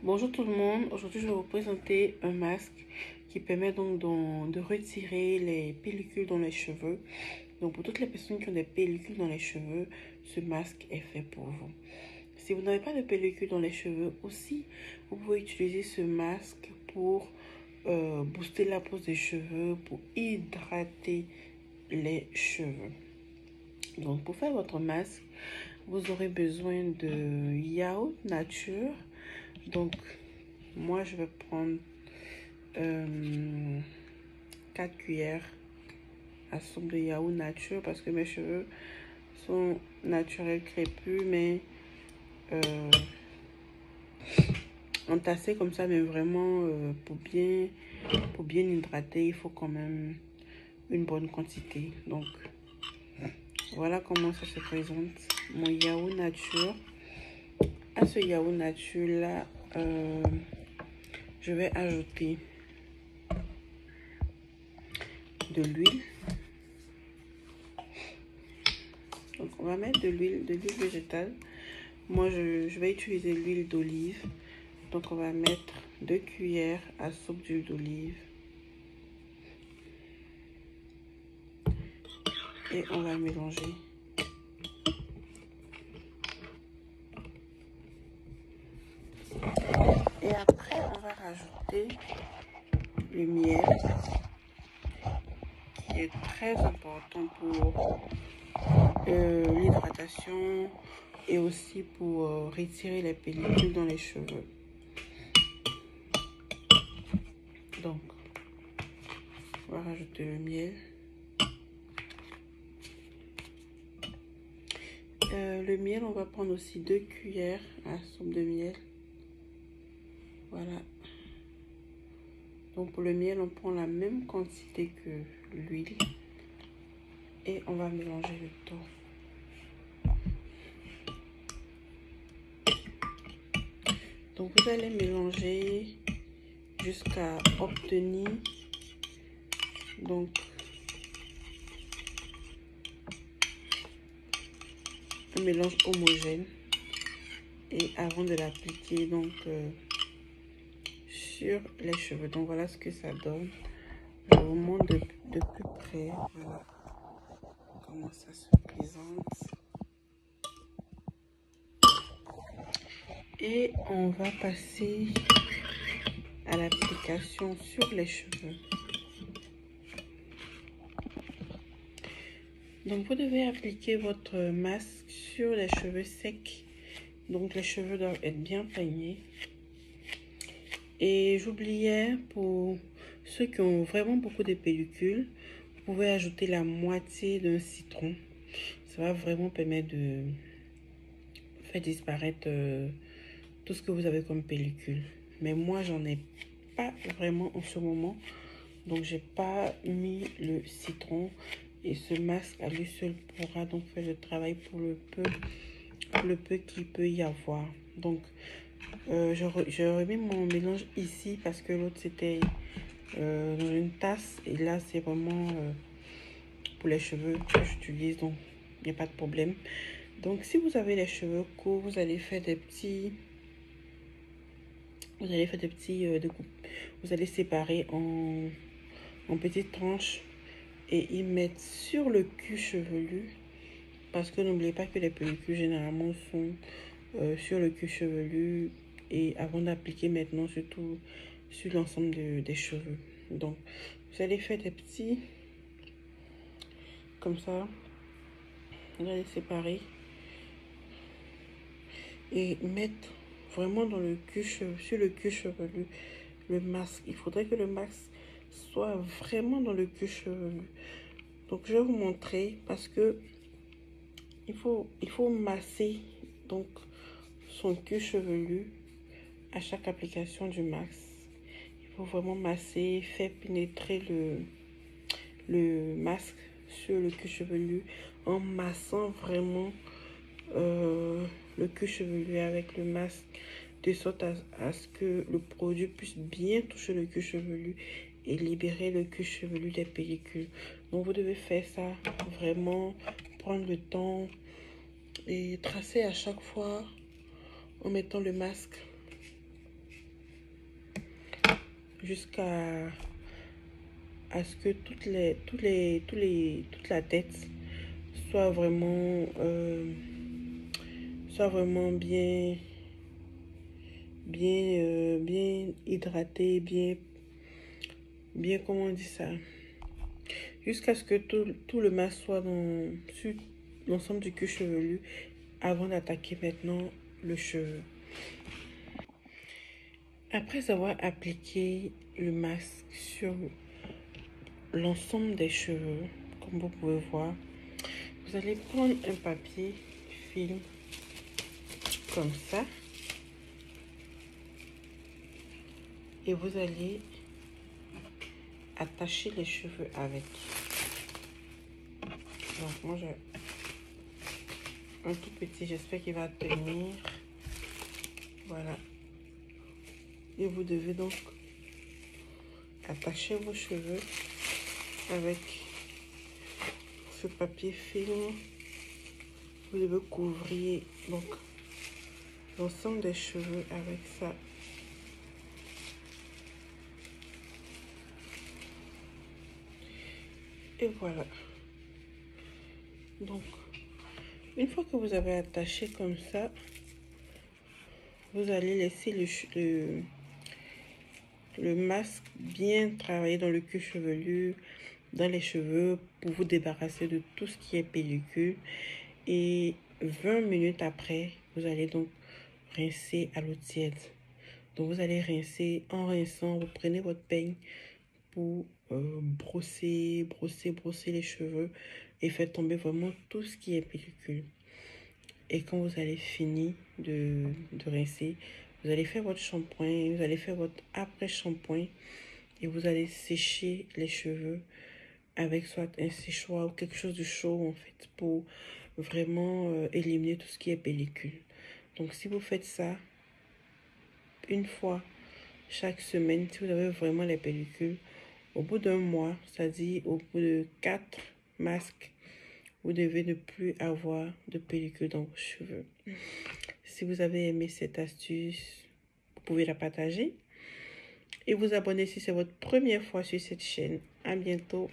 Bonjour tout le monde, aujourd'hui je vais vous présenter un masque qui permet donc de retirer les pellicules dans les cheveux. Donc pour toutes les personnes qui ont des pellicules dans les cheveux, ce masque est fait pour vous. Si vous n'avez pas de pellicules dans les cheveux aussi, vous pouvez utiliser ce masque pour booster la pose des cheveux, pour hydrater les cheveux. Donc pour faire votre masque, vous aurez besoin de yaourt nature. Donc moi je vais prendre 4 cuillères à soupe de yaourt nature parce que mes cheveux sont naturels crépus mais entassés comme ça, mais vraiment pour bien hydrater il faut quand même une bonne quantité. Donc voilà comment ça se présente, mon yaourt nature. À ce yaourt nature là, je vais ajouter de l'huile. Donc on va mettre de l'huile végétale. Moi je vais utiliser l'huile d'olive. Donc on va mettre 2 cuillères à soupe d'huile d'olive. Et on va mélanger. Et après on va rajouter le miel qui est très important pour l'hydratation et aussi pour retirer les pellicules dans les cheveux. Donc on va rajouter le miel. Le miel, on va prendre aussi 2 cuillères à soupe de miel. Voilà. Donc pour le miel, on prend la même quantité que l'huile. Et on va mélanger le tout. Donc vous allez mélanger jusqu'à obtenir donc un mélange homogène. Et avant de l'appliquer donc sur les cheveux. Donc voilà ce que ça donne. Je vous montre de plus près. Voilà comment ça se présente. Et on va passer à l'application sur les cheveux. Donc vous devez appliquer votre masque sur les cheveux secs. Donc les cheveux doivent être bien peignés. Et j'oubliais, pour ceux qui ont vraiment beaucoup de pellicules, vous pouvez ajouter la moitié d'un citron. Ça va vraiment permettre de faire disparaître tout ce que vous avez comme pellicule. Mais moi j'en ai pas vraiment en ce moment, donc j'ai pas mis le citron. Et ce masque à lui seul pourra donc faire le travail pour le peu qu'il peut y avoir. Donc je remets mon mélange ici parce que l'autre c'était dans une tasse. Et là c'est vraiment pour les cheveux que j'utilise, donc il n'y a pas de problème. Donc si vous avez les cheveux courts, vous allez faire des petits découpes. Vous allez séparer en petites tranches et y mettre sur le cuir chevelu, parce que n'oubliez pas que les pellicules généralement sont sur le cuir chevelu, et avant d'appliquer maintenant surtout sur l'ensemble des cheveux. Donc vous allez faire des petits comme ça, vous allez séparer et mettre vraiment dans le cuir chevelu, sur le cuir chevelu, le masque. Il faudrait que le masque soit vraiment dans le cuir chevelu. Donc je vais vous montrer, parce que il faut masser donc son cuir chevelu à chaque application du masque. Il faut vraiment masser, faire pénétrer le masque sur le cuir chevelu en massant vraiment le cuir chevelu avec le masque, de sorte à ce que le produit puisse bien toucher le cuir chevelu et libérer le cuir chevelu des pellicules. Donc vous devez faire ça, vraiment prendre le temps et tracer à chaque fois en mettant le masque jusqu'à ce que toute la tête soit vraiment bien hydratée, bien, comment on dit ça, jusqu'à ce que tout le masque soit sur l'ensemble du cuir chevelu avant d'attaquer maintenant le cheveu. Après avoir appliqué le masque sur l'ensemble des cheveux, comme vous pouvez voir, vous allez prendre un papier film comme ça et vous allez attacher les cheveux avec. Donc moi j'ai un tout petit, j'espère qu'il va tenir. Voilà. Et vous devez donc attacher vos cheveux avec ce papier film. Vous devez couvrir donc l'ensemble des cheveux avec ça. Et voilà. Donc, une fois que vous avez attaché comme ça, vous allez laisser le masque bien travailler dans le cuir chevelu, dans les cheveux, pour vous débarrasser de tout ce qui est pellicule. Et 20 minutes après, vous allez donc rincer à l'eau tiède. Donc vous allez rincer. En rinçant, vous prenez votre peigne pour brosser les cheveux et faire tomber vraiment tout ce qui est pellicule. Et quand vous allez finir de rincer, vous allez faire votre shampoing, vous allez faire votre après-shampoing et vous allez sécher les cheveux avec soit un séchoir ou quelque chose de chaud en fait pour vraiment éliminer tout ce qui est pellicule. Donc si vous faites ça une fois chaque semaine, si vous avez vraiment les pellicules, au bout d'un mois, c'est-à-dire au bout de 4 masques, vous devez ne plus avoir de pellicule dans vos cheveux. Si vous avez aimé cette astuce, vous pouvez la partager et vous abonner si c'est votre première fois sur cette chaîne. À bientôt.